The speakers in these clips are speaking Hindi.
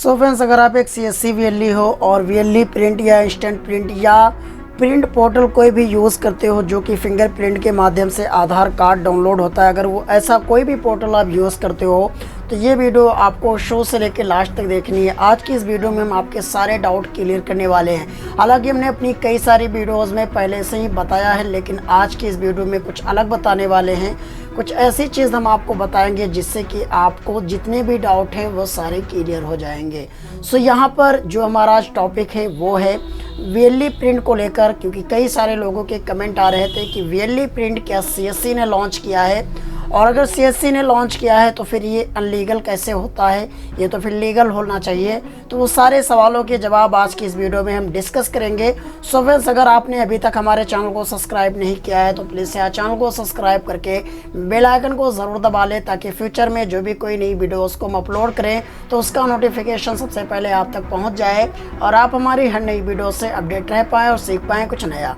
सो फ्रेंड्स, अगर आप एक CSC VLE हो और VLE प्रिंट या इंस्टेंट प्रिंट या प्रिंट पोर्टल कोई भी यूज़ करते हो जो कि फिंगरप्रिंट के माध्यम से आधार कार्ड डाउनलोड होता है, अगर वो ऐसा कोई भी पोर्टल आप यूज़ करते हो तो ये वीडियो आपको शुरू से लेकर लास्ट तक देखनी है। आज की इस वीडियो में हम आपके सारे डाउट क्लियर करने वाले हैं। हालांकि हमने अपनी कई सारी वीडियोस में पहले से ही बताया है, लेकिन आज की इस वीडियो में कुछ अलग बताने वाले हैं। कुछ ऐसी चीज़ हम आपको बताएंगे जिससे कि आपको जितने भी डाउट हैं वो सारे क्लियर हो जाएंगे। सो यहाँ पर जो हमारा आज टॉपिक है वो है VLE प्रिंट को लेकर, क्योंकि कई सारे लोगों के कमेंट आ रहे थे कि VLE प्रिंट क्या CSC ने लॉन्च किया है, और अगर CSC ने लॉन्च किया है तो फिर ये अनलीगल कैसे होता है, ये तो फिर लीगल होना चाहिए। तो वो सारे सवालों के जवाब आज की इस वीडियो में हम डिस्कस करेंगे। सो फ्रेंड्स, अगर आपने अभी तक हमारे चैनल को सब्सक्राइब नहीं किया है तो प्लीज़ यार चैनल को सब्सक्राइब करके बेल आइकन को ज़रूर दबा लें, ताकि फ्यूचर में जो भी कोई नई वीडियोज़ को हम अपलोड करें तो उसका नोटिफिकेशन सबसे पहले आप तक पहुँच जाए और आप हमारी हर नई वीडियो से अपडेट रह पाएँ और सीख पाएँ कुछ नया।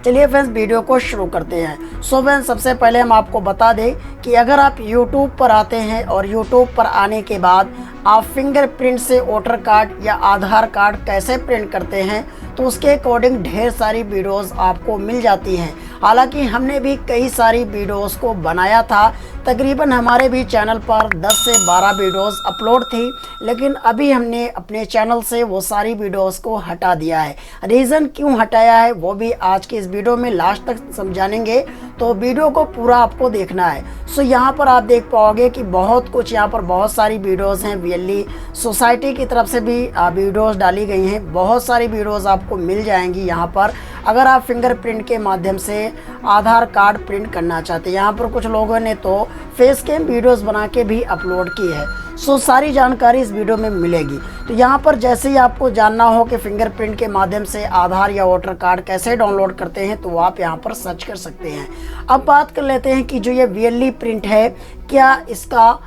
चलिए फ्रेंड्स, वीडियो को शुरू करते हैं। सो फ्रेंड्स, सबसे पहले हम आपको बता दें कि अगर आप YouTube पर आते हैं और YouTube पर आने के बाद आप फिंगरप्रिंट से वोटर कार्ड या आधार कार्ड कैसे प्रिंट करते हैं तो उसके अकॉर्डिंग ढेर सारी वीडियोस आपको मिल जाती हैं। हालांकि हमने भी कई सारी वीडियोस को बनाया था, तकरीबन हमारे भी चैनल पर 10 से 12 वीडियोस अपलोड थी, लेकिन अभी हमने अपने चैनल से वो सारी वीडियोस को हटा दिया है। रीज़न क्यों हटाया है वो भी आज के इस वीडियो में लास्ट तक समझाएंगे, तो वीडियो को पूरा आपको देखना है। सो यहाँ पर आप देख पाओगे कि बहुत कुछ, यहाँ पर बहुत सारी वीडियोस हैं। VLE सोसाइटी की तरफ से भी वीडियोस डाली गई हैं, बहुत सारी वीडियोस आपको मिल जाएंगी यहाँ पर अगर आप फिंगरप्रिंट के माध्यम से आधार कार्ड प्रिंट करना चाहते हैं। यहाँ पर कुछ लोगों ने तो फेस कैम वीडियोस बना के भी अपलोड की है। सो सारी जानकारी इस वीडियो में मिलेगी। तो यहाँ पर जैसे ही आपको जानना हो कि फिंगरप्रिंट के माध्यम से आधार या वोटर कार्ड कैसे डाउनलोड करते हैं तो आप यहाँ पर सर्च कर सकते हैं। अब बात कर लेते हैं कि जो ये VLE प्रिंट है, क्या इसका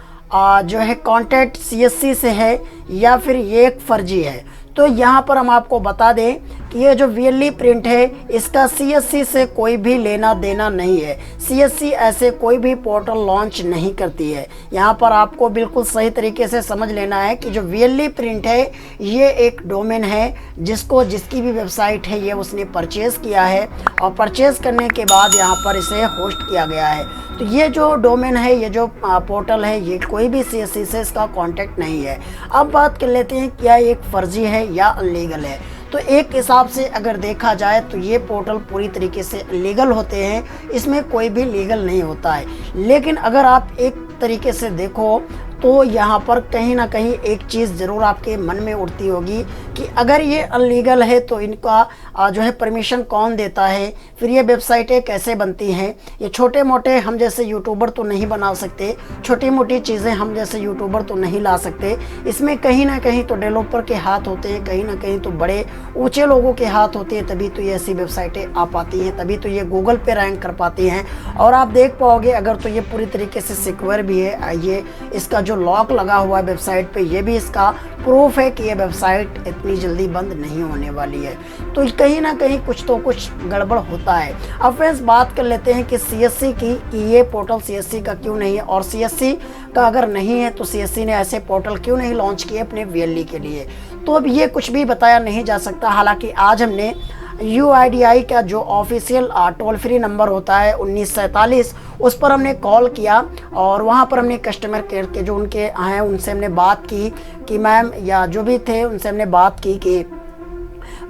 जो है कॉन्टैक्ट CSC से है या फिर ये एक फर्जी है। तो यहाँ पर हम आपको बता दें कि ये जो VLE प्रिंट है इसका CSC से कोई भी लेना देना नहीं है। CSC ऐसे कोई भी पोर्टल लॉन्च नहीं करती है। यहाँ पर आपको बिल्कुल सही तरीके से समझ लेना है कि जो VLE प्रिंट है ये एक डोमेन है जिसकी भी वेबसाइट है ये उसने परचेज़ किया है, और परचेज़ करने के बाद यहाँ पर इसे होस्ट किया गया है। तो ये जो डोमेन है, ये जो पोर्टल है, ये कोई भी CSC से इसका कॉन्टैक्ट नहीं है। अब बात कर लेते हैं क्या एक फ़र्जी है या अनलीगल है। तो एक हिसाब से अगर देखा जाए तो ये पोर्टल पूरी तरीके से लीगल होते हैं, इसमें कोई भी लीगल नहीं होता है। लेकिन अगर आप एक तरीके से देखो तो यहाँ पर कहीं ना कहीं एक चीज़ ज़रूर आपके मन में उठती होगी कि अगर ये अनलीगल है तो इनका जो है परमिशन कौन देता है, फिर ये वेबसाइटें कैसे बनती हैं। ये छोटे मोटे हम जैसे यूट्यूबर तो नहीं बना सकते, छोटी मोटी चीज़ें हम जैसे यूट्यूबर तो नहीं ला सकते। इसमें कहीं ना कहीं तो डेवलपर के हाथ होते हैं, कहीं ना कहीं तो बड़े ऊँचे लोगों के हाथ होते हैं, तभी तो ये ऐसी वेबसाइटें आ पाती हैं, तभी तो ये गूगल पर रैंक कर पाती हैं। और आप देख पाओगे अगर तो ये पूरी तरीके से सिक्योर भी है। ये इसका जो लॉक लगा हुआ है वेबसाइट पे, ये भी इसका प्रूफ है कि ये वेबसाइट इतनी जल्दी बंद नहीं होने वाली है। तो कहीं ना कहीं कुछ तो कुछ गड़बड़ होता है। अब फ्रेंड्स, बात कर लेते हैं कि CSC की कि ये पोर्टल CSC का क्यों नहीं है, और CSC का अगर नहीं है तो CSC ने ऐसे पोर्टल क्यों नहीं लॉन्च किए अपने VLE के लिए। तो अब ये कुछ भी बताया नहीं जा सकता। हालांकि आज हमने UIDAI का जो ऑफिशियल टोल फ्री नंबर होता है 1947, उस पर हमने कॉल किया और वहाँ पर हमने कस्टमर केयर के जो उनके हैं उनसे हमने बात की कि मैम, या जो भी थे उनसे हमने बात की कि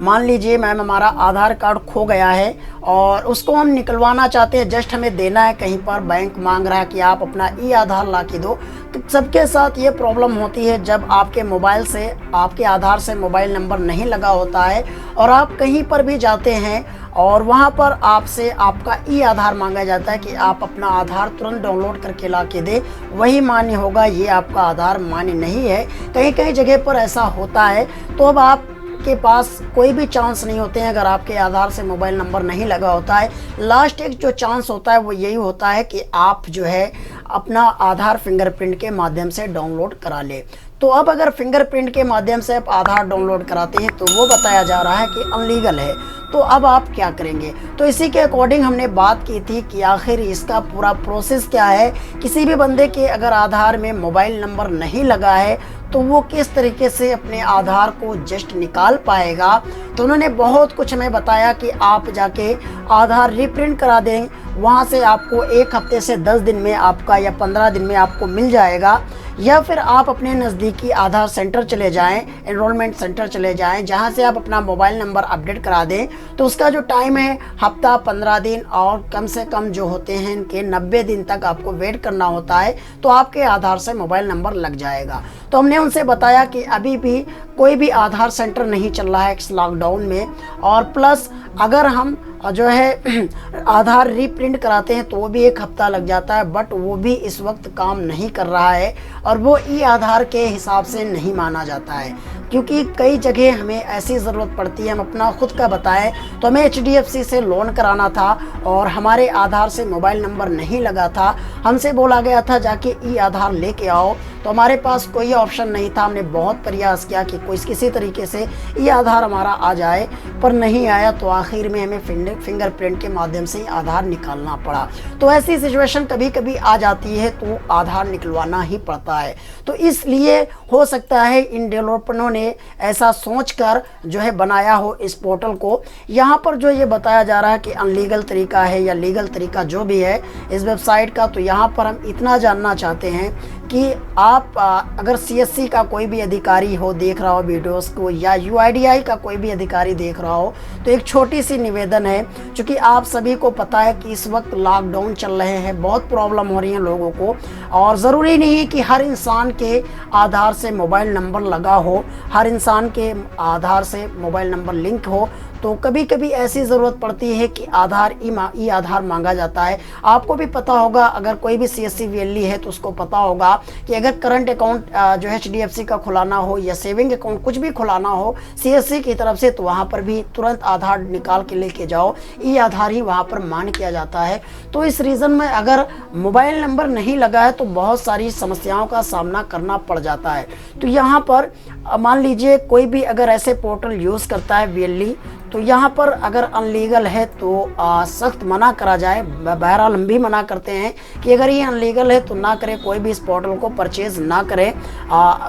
मान लीजिए मैम हमारा आधार कार्ड खो गया है और उसको हम निकलवाना चाहते हैं, जस्ट हमें देना है, कहीं पर बैंक मांग रहा है कि आप अपना आधार ला के दो। तो सबके साथ ये प्रॉब्लम होती है जब आपके मोबाइल से, आपके आधार से मोबाइल नंबर नहीं लगा होता है और आप कहीं पर भी जाते हैं और वहाँ पर आपसे आपका आधार मांगा जाता है कि आप अपना आधार तुरंत डाउनलोड करके ला के दे, वही मान्य होगा, ये आपका आधार मान्य नहीं है। कहीं कहीं जगह पर ऐसा होता है। तो अब आप के पास कोई भी चांस नहीं होते हैं अगर आपके आधार से मोबाइल नंबर नहीं लगा होता है। लास्ट एक जो चांस होता है वो यही होता है कि आप जो है अपना आधार फिंगरप्रिंट के माध्यम से डाउनलोड करा ले। तो अब अगर फिंगरप्रिंट के माध्यम से आप आधार डाउनलोड कराते हैं तो वो बताया जा रहा है कि अनलीगल है। तो अब आप क्या करेंगे? तो इसी के अकॉर्डिंग हमने बात की थी कि आखिर इसका पूरा प्रोसेस क्या है। किसी भी बंदे के अगर आधार में मोबाइल नंबर नहीं लगा है तो वो किस तरीके से अपने आधार को जस्ट निकाल पाएगा। तो उन्होंने बहुत कुछ हमें बताया कि आप जाके आधार रीप्रिंट करा दें, वहाँ से आपको 1 हफ्ते से 10 दिन में आपका या 15 दिन में आपको मिल जाएगा। या फिर आप अपने नज़दीकी आधार सेंटर चले जाएं, एनरोलमेंट सेंटर चले जाएं, जहां से आप अपना मोबाइल नंबर अपडेट करा दें। तो उसका जो टाइम है हफ्ता 15 दिन और कम से कम जो होते हैं इनके 90 दिन तक आपको वेट करना होता है, तो आपके आधार से मोबाइल नंबर लग जाएगा। तो हमने उनसे बताया कि अभी भी कोई भी आधार सेंटर नहीं चल रहा है इस लॉकडाउन में, और प्लस अगर हम जो है आधार रीप्रिंट कराते हैं तो वो भी 1 हफ्ता लग जाता है, बट वो भी इस वक्त काम नहीं कर रहा है और वो ई आधार के हिसाब से नहीं माना जाता है। क्योंकि कई जगह हमें ऐसी ज़रूरत पड़ती है, हम अपना खुद का बताएं तो हमें HDFC से लोन कराना था और हमारे आधार से मोबाइल नंबर नहीं लगा था। हमसे बोला गया था जाके ई आधार लेके आओ, तो हमारे पास कोई ऑप्शन नहीं था। हमने बहुत प्रयास किया कि किसी तरीके से ई आधार हमारा आ जाए, पर नहीं आया। तो आखिर में हमें फिंगरप्रिंट के माध्यम से आधार निकालना पड़ा। तो ऐसी सिचुएशन कभी कभी आ जाती है तो आधार निकलवाना ही पड़ता है। तो इसलिए हो सकता है इन डेवलपरों ने ऐसा सोचकर जो है बनाया हो इस पोर्टल को। यहाँ पर जो ये बताया जा रहा है कि अनलीगल तरीका है या लीगल तरीका जो भी है इस वेबसाइट का, तो यहाँ पर हम इतना जानना चाहते हैं कि आप अगर CSC का कोई भी अधिकारी हो देख रहा हो वीडियोस को, या UIDAI का कोई भी अधिकारी देख रहा हो, तो एक छोटी सी निवेदन है। क्योंकि आप सभी को पता है कि इस वक्त लॉकडाउन चल रहे हैं, बहुत प्रॉब्लम हो रही है लोगों को, और ज़रूरी नहीं है कि हर इंसान के आधार से मोबाइल नंबर लगा हो, हर इंसान के आधार से मोबाइल नंबर लिंक हो। तो कभी कभी ऐसी ज़रूरत पड़ती है कि आधार ई आधार मांगा जाता है। आपको भी पता होगा, अगर कोई भी CSC VLE है तो उसको पता होगा कि अगर करंट अकाउंट जो HDFC का खुलाना हो या सेविंग अकाउंट कुछ भी खुलाना हो CSC की तरफ से, तो वहाँ पर भी तुरंत आधार निकाल के लेके जाओ, ई आधार ही वहाँ पर मान्य किया जाता है। तो इस रीज़न में अगर मोबाइल नंबर नहीं लगा है तो बहुत सारी समस्याओं का सामना करना पड़ जाता है। तो यहाँ पर मान लीजिए कोई भी अगर ऐसे पोर्टल यूज़ करता है VLE, तो यहाँ पर अगर अनलीगल है तो सख्त मना करा जाए। बहरहाल हम भी मना करते हैं कि अगर ये अनलीगल है तो ना करें, कोई भी इस पोर्टल को परचेज़ ना करें,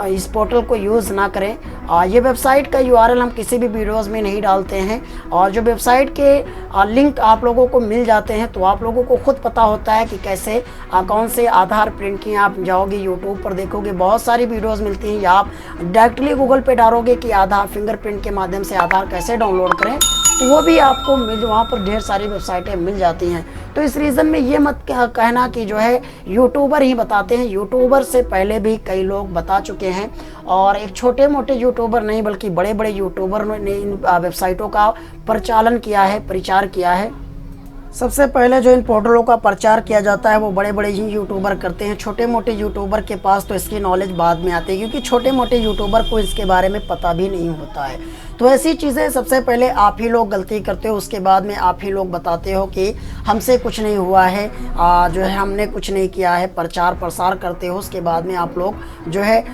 इस पोर्टल को यूज़ ना करें। ये वेबसाइट का URL हम किसी भी वीडियोज़ में नहीं डालते हैं, और जो वेबसाइट के लिंक आप लोगों को मिल जाते हैं तो आप लोगों को खुद पता होता है कि कैसे कौन से आधार प्रिंट किए। आप जाओगे यूट्यूब पर देखोगे बहुत सारी वीडियोज़ मिलती हैं, या आप डायरेक्टली गूगल पे डालोगे कि आधार फिंगरप्रिंट के माध्यम से आधार कैसे डाउनलोड करें, तो वो भी आपको वहाँ पर ढेर सारी वेबसाइटें मिल जाती हैं। तो इस रीज़न में ये मत कहना कि जो है यूट्यूबर ही बताते हैं। यूट्यूबर से पहले भी कई लोग बता चुके हैं, और एक छोटे मोटे यूट्यूबर नहीं बल्कि बड़े बड़े यूट्यूबर ने इन वेबसाइटों का प्रचालन किया है, प्रचार किया है। सबसे पहले जो इन पोर्टलों का प्रचार किया जाता है वो बड़े बड़े ही यूट्यूबर करते हैं। छोटे मोटे यूट्यूबर के पास तो इसकी नॉलेज बाद में आती है, क्योंकि छोटे मोटे यूट्यूबर को इसके बारे में पता भी नहीं होता है। तो ऐसी चीज़ें सबसे पहले आप ही लोग गलती करते हो, उसके बाद में आप ही लोग बताते हो कि हमसे कुछ नहीं हुआ है, जो है हमने कुछ नहीं किया है, प्रचार प्रसार करते हो। उसके बाद में आप लोग जो है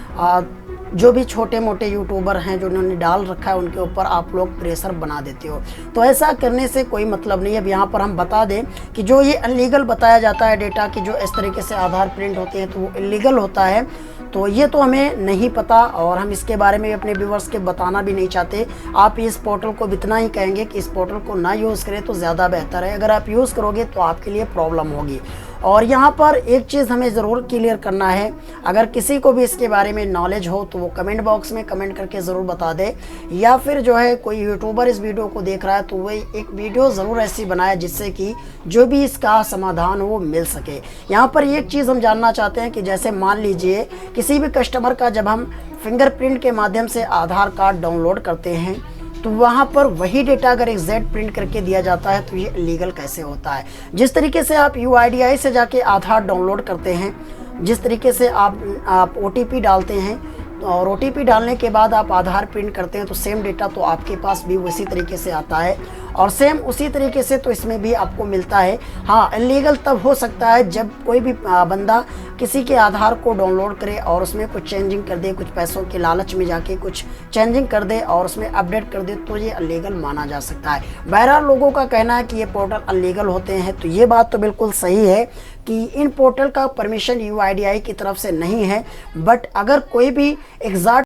जो भी छोटे मोटे यूट्यूबर हैं जो उन्होंने डाल रखा है उनके ऊपर आप लोग प्रेशर बना देते हो। तो ऐसा करने से कोई मतलब नहीं है। अब यहाँ पर हम बता दें कि जो ये अनलीगल बताया जाता है डेटा कि जो इस तरीके से आधार प्रिंट होते हैं तो वो इलीगल होता है, तो ये तो हमें नहीं पता, और हम इसके बारे में अपने व्यूवर्स के बताना भी नहीं चाहते। आप इस पोर्टल को इतना ही कहेंगे कि इस पोर्टल को ना यूज़ करें तो ज़्यादा बेहतर है। अगर आप यूज़ करोगे तो आपके लिए प्रॉब्लम होगी। और यहाँ पर एक चीज़ हमें ज़रूर क्लियर करना है, अगर किसी को भी इसके बारे में नॉलेज हो तो वो कमेंट बॉक्स में कमेंट करके ज़रूर बता दे, या फिर जो है कोई यूट्यूबर इस वीडियो को देख रहा है तो वही एक वीडियो ज़रूर ऐसी बनाए जिससे कि जो भी इसका समाधान हो वो मिल सके। यहाँ पर एक चीज़ हम जानना चाहते हैं कि जैसे मान लीजिए किसी भी कस्टमर का जब हम फिंगरप्रिंट के माध्यम से आधार कार्ड डाउनलोड करते हैं तो वहाँ पर वही डेटा अगर एग्जैक्ट प्रिंट करके दिया जाता है तो ये इलीगल कैसे होता है। जिस तरीके से आप UIDAI से जाके आधार डाउनलोड करते हैं, जिस तरीके से आप OTP डालते हैं और OTP डालने के बाद आप आधार प्रिंट करते हैं, तो सेम डेटा तो आपके पास भी उसी तरीके से आता है। और सेम उसी तरीके से तो इसमें भी आपको मिलता है। हाँ, इलीगल तब हो सकता है जब कोई भी बंदा किसी के आधार को डाउनलोड करे और उसमें कुछ चेंजिंग कर दे, कुछ पैसों के लालच में जाके कुछ चेंजिंग कर दे और उसमें अपडेट कर दे, तो ये अलीगल माना जा सकता है। बहरहाल लोगों का कहना है कि ये पोर्टल अलीगल होते हैं, तो ये बात तो बिल्कुल सही है कि इन पोर्टल का परमिशन यूआईडीआई की तरफ से नहीं है। बट अगर कोई भी एग्जैक्ट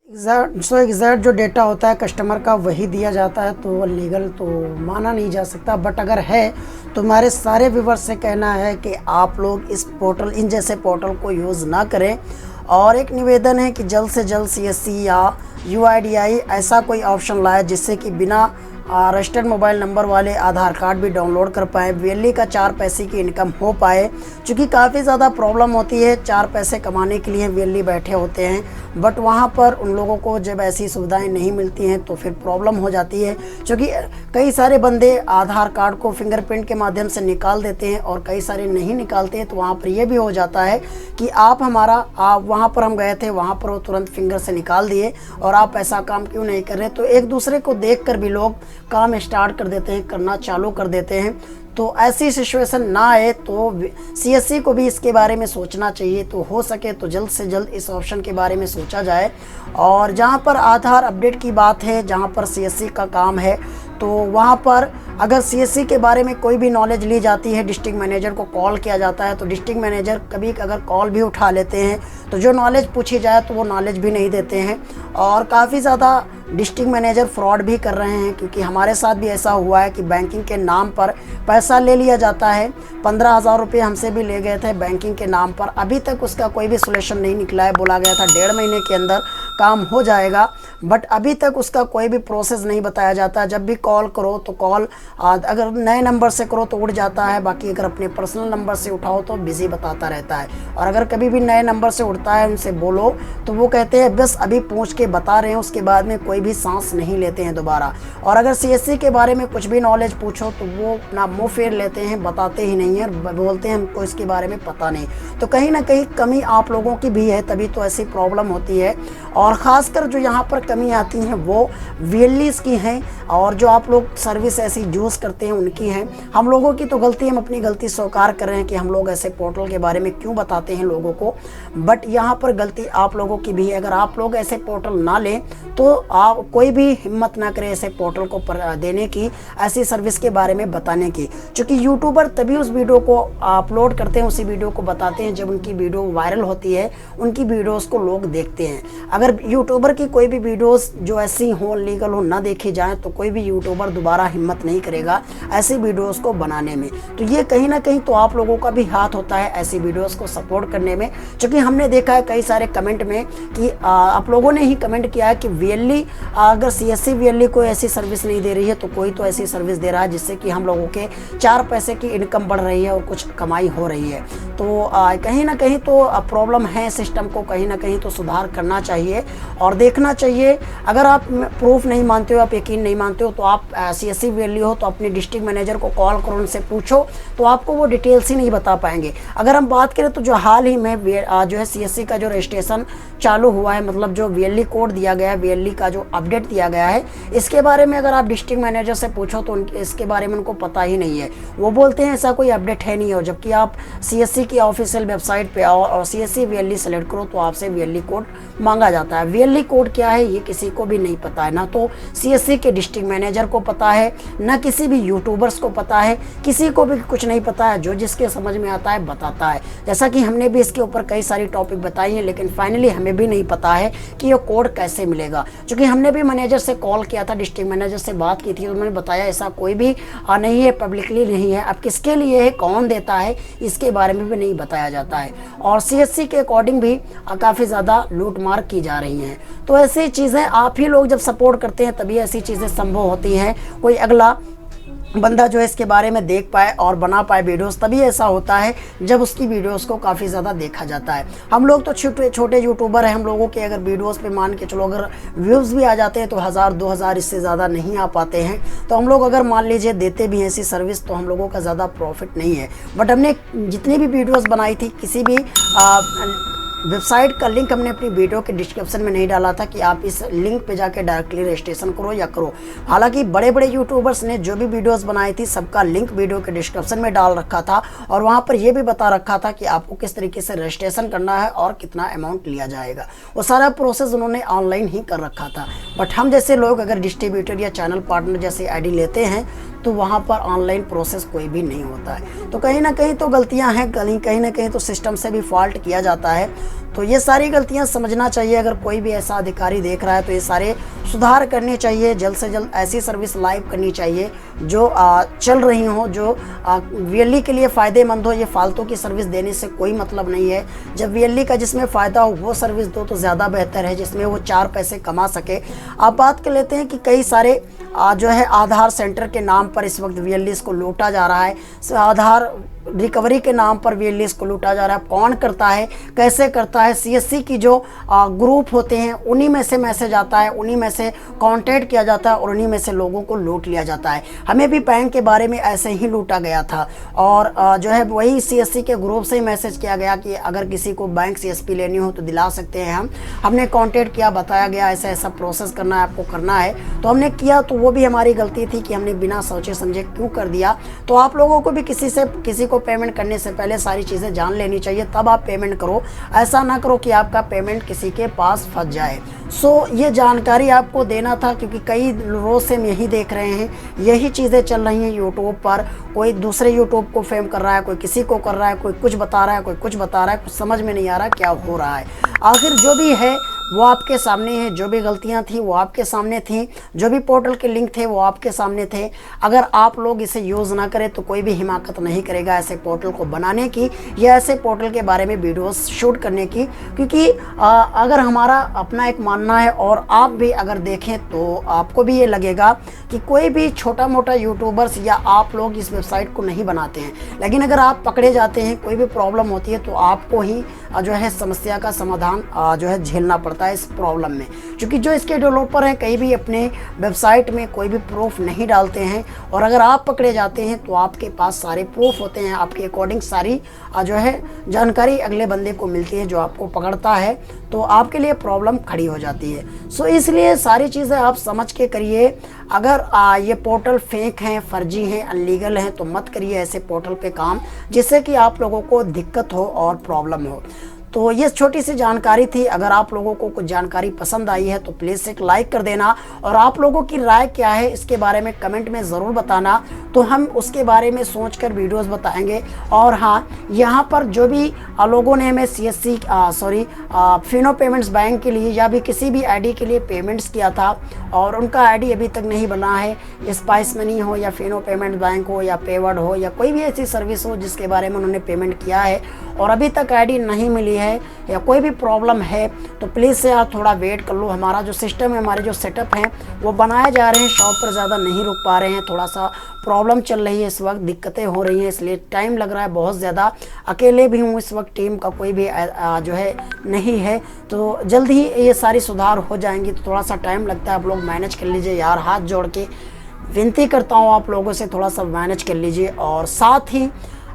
जो डेटा होता है कस्टमर का वही दिया जाता है तो लीगल तो माना नहीं जा सकता। बट अगर है तो हमारे सारे व्यूअर्स से कहना है कि आप लोग इस पोर्टल, इन जैसे पोर्टल को यूज़ ना करें। और एक निवेदन है कि जल्द से जल्द सीएससी या यूआईडीआई ऐसा कोई ऑप्शन लाए जिससे कि बिना रजिस्टर्ड मोबाइल नंबर वाले आधार कार्ड भी डाउनलोड कर पाए, वीएलई का 4 पैसे की इनकम हो पाए। क्योंकि काफ़ी ज़्यादा प्रॉब्लम होती है, 4 पैसे कमाने के लिए वीएलई बैठे होते हैं, बट वहाँ पर उन लोगों को जब ऐसी सुविधाएं नहीं मिलती हैं तो फिर प्रॉब्लम हो जाती है। क्योंकि कई सारे बंदे आधार कार्ड को फिंगरप्रिंट के माध्यम से निकाल देते हैं और कई सारे नहीं निकालते हैं, तो वहाँ पर यह भी हो जाता है कि आप वहाँ पर हम गए थे, वहाँ पर वो तुरंत फिंगर से निकाल दिए और आप ऐसा काम क्यों नहीं कर रहे। तो एक दूसरे को देख कर भी लोग काम स्टार्ट कर देते हैं, करना चालू कर देते हैं। तो ऐसी सिचुएशन ना आए तो सीएससी को भी इसके बारे में सोचना चाहिए। तो हो सके तो जल्द से जल्द इस ऑप्शन के बारे में सोचा जाए। और जहाँ पर आधार अपडेट की बात है, जहाँ पर सीएससी का काम है, तो वहाँ पर अगर सीएससी के बारे में कोई भी नॉलेज ली जाती है, डिस्ट्रिक्ट मैनेजर को कॉल किया जाता है, तो डिस्ट्रिक्ट मैनेजर कभी अगर कॉल भी उठा लेते हैं तो जो नॉलेज पूछी जाए तो वो नॉलेज भी नहीं देते हैं। और काफ़ी ज़्यादा डिस्ट्रिक्ट मैनेजर फ्रॉड भी कर रहे हैं, क्योंकि हमारे साथ भी ऐसा हुआ है कि बैंकिंग के नाम पर पैसा ले लिया जाता है। 15,000 रुपये हमसे भी ले गए थे बैंकिंग के नाम पर। अभी तक उसका कोई भी सोल्यूशन नहीं निकला है। बोला गया था 1.5 महीने के अंदर काम हो जाएगा, बट अभी तक उसका कोई भी प्रोसेस नहीं बताया जाता। जब भी कॉल करो तो कॉल अगर नए नंबर से करो तो उठ जाता है, बाकी अगर अपने पर्सनल नंबर से उठाओ तो बिजी बताता रहता है। और अगर कभी भी नए नंबर से उठता है, उनसे बोलो तो वो कहते हैं बस अभी पूछ के बता रहे हैं, उसके बाद में कोई भी सांस नहीं लेते हैं दोबारा। और अगर सीएससी के बारे में कुछ भी नॉलेज पूछो तो वो अपना मुँह फेर लेते हैं, बताते ही नहीं है, बोलते हैं हमको इसके बारे में पता नहीं। तो कहीं ना कहीं कमी आप लोगों की भी है, तभी तो ऐसी प्रॉब्लम होती है। और ख़ासकर जो यहाँ पर कमी आती हैं वो वीएलईज़ की हैं, और जो आप लोग सर्विस ऐसी यूज़ करते हैं उनकी हैं। हम लोगों की तो गलती, हम अपनी गलती स्वीकार कर रहे हैं कि हम लोग ऐसे पोर्टल के बारे में क्यों बताते हैं लोगों को, बट यहाँ पर गलती आप लोगों की भी है। अगर आप लोग ऐसे पोर्टल ना लें तो आप कोई भी हिम्मत ना करें ऐसे पोर्टल को देने की, ऐसी सर्विस के बारे में बताने की। क्योंकि यूट्यूबर तभी उस वीडियो को अपलोड करते हैं, उसी वीडियो को बताते हैं जब उनकी वीडियो वायरल होती है, उनकी वीडियोस को लोग देखते हैं। अगर यूट्यूबर की कोई भी वीडियोस जो ऐसी हो, लीगल हो, ना देखी जाए तो कोई भी यूट्यूबर दोबारा हिम्मत नहीं करेगा ऐसी वीडियोस को बनाने में। तो ये कहीं ना कहीं तो आप लोगों का भी हाथ होता है ऐसी वीडियोस को सपोर्ट करने में। क्योंकि हमने देखा है कई सारे कमेंट में कि आप लोगों ने ही कमेंट किया है कि वीएलई, अगर सीएससी वीएलई को ऐसी सर्विस नहीं दे रही है तो कोई तो ऐसी सर्विस दे रहा है जिससे कि हम लोगों के 4 पैसे की इनकम बढ़ रही है और कुछ कमाई हो रही है। तो कहीं ना कहीं तो प्रॉब्लम है, सिस्टम को कहीं ना कहीं तो सुधार करना चाहिए और देखना चाहिए। अगर आप प्रूफ नहीं मानते हो, आप यकीन नहीं मानते हो, तो आप सीएससी वीएलई हो तो अपने डिस्ट्रिक्ट मैनेजर को कॉल करो, उनसे पूछो, तो आपको वो डिटेल्स ही नहीं बता पाएंगे। अगर हम बात करें तो जो हाल ही में जो है सीएससी का जो रजिस्ट्रेशन चालू हुआ है, मतलब जो वीएलई कोड दिया गया है, वीएलई का जो अपडेट दिया गया है, इसके बारे में अगर आप डिस्ट्रिक्ट मैनेजर से पूछो तो इसके बारे में उनको पता ही नहीं है। वो बोलते हैं ऐसा कोई अपडेट है नहीं हो, जबकि आप सीएससी की ऑफिशियल वेबसाइट पे आओ और सीएससी वीएलई सेलेक्ट करो तो आपसे वीएलई कोड मांगा जाता है। वीएलई कोड क्या है ये किसी को भी नहीं पता है, ना तो सीएससी के डिस्ट्रिक्ट मैनेजर को पता है, ना किसी भी यूट्यूबर्स को पता है, किसी को भी कुछ नहीं पता है। जो जिसके समझ में आता है बताता है। जैसा कि हमने भी इसके ऊपर कई सारी टॉपिक बताई हैं, लेकिन फाइनली हमें भी नहीं पता है कि ये कोड कैसे मिलेगा। क्योंकि हमने भी मैनेजर से कॉल किया था, डिस्ट्रिक्ट मैनेजर से बात की थी, उन्होंने बताया ऐसा कोई भी नहीं है, पब्लिकली नहीं है। अब किसके लिए है, कौन देता है, इसके बारे में भी नहीं बताया जाता है। और सीएससी के अकॉर्डिंग भी काफ़ी ज़्यादा लूट मार की जा रही हैं। तो ऐसी चीज़ें आप ही लोग जब सपोर्ट करते हैं तभी ऐसी चीज़ें संभव होती हैं। कोई अगला बंदा जो है इसके बारे में देख पाए और बना पाए वीडियोस, तभी ऐसा होता है जब उसकी वीडियोस को काफ़ी ज़्यादा देखा जाता है। हम लोग तो छोटे छोटे यूट्यूबर हैं, हम लोगों के अगर वीडियोस पे मान के चलो अगर व्यूज़ भी आ जाते हैं तो 1000-2000 इससे ज़्यादा नहीं आ पाते हैं। तो हम लोग अगर मान लीजिए देते भी हैं ऐसी सर्विस तो हम लोगों का ज़्यादा प्रॉफिट नहीं है। बट हमने जितनी भी वीडियोज़ बनाई थी किसी भी वेबसाइट का लिंक हमने अपनी वीडियो के डिस्क्रिप्शन में नहीं डाला था कि आप इस लिंक पे जाके डायरेक्टली रजिस्ट्रेशन करो या करो। हालांकि बड़े बड़े यूट्यूबर्स ने जो भी वीडियोस बनाई थी सबका लिंक वीडियो के डिस्क्रिप्शन में डाल रखा था और वहाँ पर यह भी बता रखा था कि आपको किस तरीके से रजिस्ट्रेशन करना है और कितना अमाउंट लिया जाएगा। वो सारा प्रोसेस उन्होंने ऑनलाइन ही कर रखा था। बट हम जैसे लोग अगर डिस्ट्रीब्यूटर या चैनल पार्टनर जैसे आईडी लेते हैं तो वहाँ पर ऑनलाइन प्रोसेस कोई भी नहीं होता है। तो कहीं ना कहीं तो गलतियाँ हैं, कहीं ना कहीं तो सिस्टम से भी फॉल्ट किया जाता है। तो ये सारी गलतियाँ समझना चाहिए। अगर कोई भी ऐसा अधिकारी देख रहा है तो ये सारे सुधार करने चाहिए। जल्द से जल्द ऐसी सर्विस लाइव करनी चाहिए जो चल रही हो, जो वीएलई के लिए फ़ायदेमंद हो। ये फालतू की सर्विस देने से कोई मतलब नहीं है। जब वीएलई का जिसमें फ़ायदा हो वो सर्विस दो तो ज़्यादा बेहतर है, जिसमें वो 4 पैसे कमा सके। आप बात कर लेते हैं कि कई सारे जो है आधार सेंटर के नाम पर इस वक्त वीएलई को लूटा जा रहा है। आधार रिकवरी के नाम पर वीएलई को लूटा जा रहा है। कौन करता है, कैसे करता है? सीएससी की जो ग्रुप होते हैं उन्हीं में से मैसेज आता है, उन्हीं में से कांटेक्ट किया जाता है और उन्हीं में से लोगों को लूट लिया जाता है। हमें भी बैंक के बारे में ऐसे ही लूटा गया था और जो है वही सीएससी के ग्रुप से ही मैसेज किया गया कि अगर किसी को बैंक सीएसपी लेनी हो तो दिला सकते हैं हमने कांटेक्ट किया, बताया गया ऐसा ऐसा प्रोसेस करना है, आपको करना है। तो हमने किया, तो वो भी हमारी गलती थी कि हमने बिना सोचे समझे क्यों कर दिया। तो आप लोगों को भी किसी को पेमेंट करने से पहले सारी चीज़ें जान लेनी चाहिए, तब आप पेमेंट करो। ऐसा ना करो कि आपका पेमेंट किसी के पास फंस जाए। ये जानकारी आपको देना था, क्योंकि कई रोज़ से हम यही देख रहे हैं, यही चीज़ें चल रही हैं यूट्यूब पर। कोई दूसरे यूट्यूब को फेम कर रहा है, कोई किसी को कर रहा है, कोई कुछ बता रहा है, कोई कुछ बता रहा है, कुछ समझ में नहीं आ रहा क्या हो रहा है। आखिर जो भी है वो आपके सामने है। जो भी गलतियां थी वो आपके सामने थी, जो भी पोर्टल के लिंक थे वो आपके सामने थे। अगर आप लोग इसे यूज़ ना करें तो कोई भी हिमाकत नहीं करेगा ऐसे पोर्टल को बनाने की या ऐसे पोर्टल के बारे में वीडियोस शूट करने की। क्योंकि अगर हमारा अपना एक मानना है और आप भी अगर देखें तो आपको भी ये लगेगा कि कोई भी छोटा मोटा यूट्यूबर्स या आप लोग इस वेबसाइट को नहीं बनाते हैं, लेकिन अगर आप पकड़े जाते हैं, कोई भी प्रॉब्लम होती है तो आपको ही जो है समस्या का समाधान जो है झेलना पड़ता है इस प्रॉब्लम में। क्योंकि जो इसके डेवलपर हैं कहीं भी अपने वेबसाइट में कोई भी प्रूफ नहीं डालते हैं और अगर आप पकड़े जाते हैं तो आपके पास सारे प्रूफ होते हैं, आपके अकॉर्डिंग सारी जो है जानकारी अगले बंदे को मिलती है जो आपको पकड़ता है, तो आपके लिए प्रॉब्लम खड़ी हो जाती है। इसलिए सारी चीज़ें आप समझ के करिए। अगर ये पोर्टल फेक हैं, फर्जी हैं, अनलीगल हैं तो मत करिए ऐसे पोर्टल पे काम जिससे कि आप लोगों को दिक्कत हो और प्रॉब्लम हो। तो ये छोटी सी जानकारी थी। अगर आप लोगों को कुछ जानकारी पसंद आई है तो प्लीज़ एक लाइक कर देना और आप लोगों की राय क्या है इसके बारे में कमेंट में ज़रूर बताना, तो हम उसके बारे में सोचकर वीडियोस बताएंगे। और हाँ, यहाँ पर जो भी लोगों ने हमें सीएससी फिनो पेमेंट्स बैंक के लिए या भी किसी भी आईडी के लिए पेमेंट्स किया था और उनका आईडी अभी तक नहीं बना है, स्पाइस मनी हो या फिनो पेमेंट्स बैंक हो या पेवर्ड हो या कोई भी ऐसी सर्विस हो जिसके बारे में उन्होंने पेमेंट किया है और अभी तक आईडी नहीं मिली है या कोई भी प्रॉब्लम है, तो प्लीज़ से आप थोड़ा वेट कर लो। हमारा जो सिस्टम है, हमारे जो सेटअप हैं वो बनाए जा रहे हैं, शॉप पर ज़्यादा नहीं रुक पा रहे हैं, थोड़ा सा प्रॉब्लम चल रही है इस वक्त, दिक्कतें हो रही हैं, इसलिए टाइम लग रहा है बहुत ज़्यादा। अकेले भी हूँ इस वक्त, टीम का कोई भी जो है नहीं है, तो जल्द ही ये सारी सुधार हो जाएंगी। तो थोड़ा सा टाइम लगता है, आप लोग मैनेज कर लीजिए यार, हाथ जोड़ के विनती करता हूँ आप लोगों से, थोड़ा सा मैनेज कर लीजिए। और साथ ही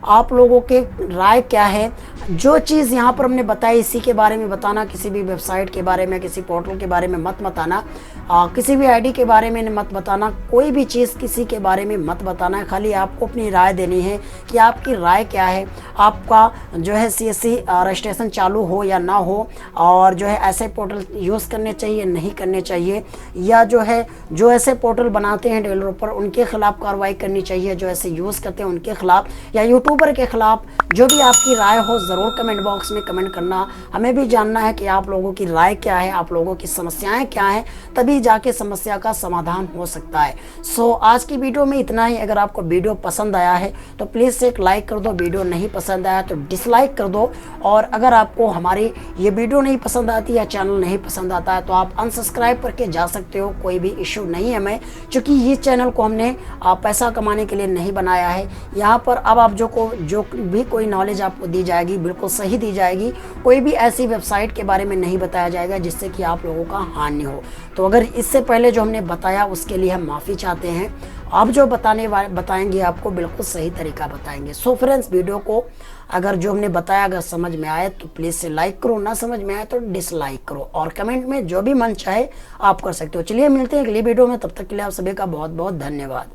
आप लोगों के राय क्या है, जो चीज़ यहाँ पर हमने बताई इसी के बारे में बताना, किसी भी वेबसाइट के बारे में, किसी पोर्टल के बारे में मत बताना, किसी भी आईडी के बारे में मत बताना, कोई भी चीज़ किसी के बारे में मत बताना है। खाली आपको अपनी राय देनी है कि आपकी राय क्या है, आपका जो है सीएससी रजिस्ट्रेशन चालू हो या ना हो, और जो है ऐसे पोर्टल यूज़ करने चाहिए नहीं करने चाहिए, या जो है जो ऐसे पोर्टल बनाते हैं डेवलपर उनके खिलाफ कार्रवाई करनी चाहिए, जो ऐसे यूज़ करते हैं उनके खिलाफ या यूट्यूबर के खिलाफ। जो भी आपकी राय हो ज़रूर कमेंट बॉक्स में कमेंट करना, हमें भी जानना है कि आप लोगों की राय क्या है, आप लोगों की समस्याएं क्या हैं, तभी जाके समस्या का समाधान हो सकता है। आज की वीडियो में इतना ही। अगर आपको वीडियो पसंद आया है तो प्लीज़ एक लाइक कर दो, वीडियो नहीं पसंद आया तो डिसलाइक कर दो, और अगर आपको हमारी ये वीडियो नहीं पसंद आती या चैनल नहीं पसंद आता है तो आप अनसब्सक्राइब करके जा सकते हो, कोई भी इशू नहीं है हमें, क्योंकि ये चैनल को हमने पैसा कमाने के लिए नहीं बनाया है। यहाँ पर अब आप जो को आपको जो भी कोई नॉलेज आपको दी जाएगी बिल्कुल सही दी जाएगी। कोई भी ऐसी वेबसाइट के बारे में नहीं बताया जाएगा जिससे कि आप लोगों का हानि हो। तो अगर इससे पहले जो हमने बताया उसके लिए हम माफ़ी चाहते हैं। अब जो बताएंगे आपको बिल्कुल सही तरीका बताएंगे। सो फ्रेंड्स, वीडियो को अगर जो हमने बताया अगर समझ में आए तो प्लीज़ से लाइक करो, ना समझ में आए तो डिसलाइक करो, और कमेंट में जो भी मन चाहे आप कर सकते हो। चलिए मिलते हैं अगली वीडियो में, तब तक के लिए आप सभी का बहुत बहुत धन्यवाद।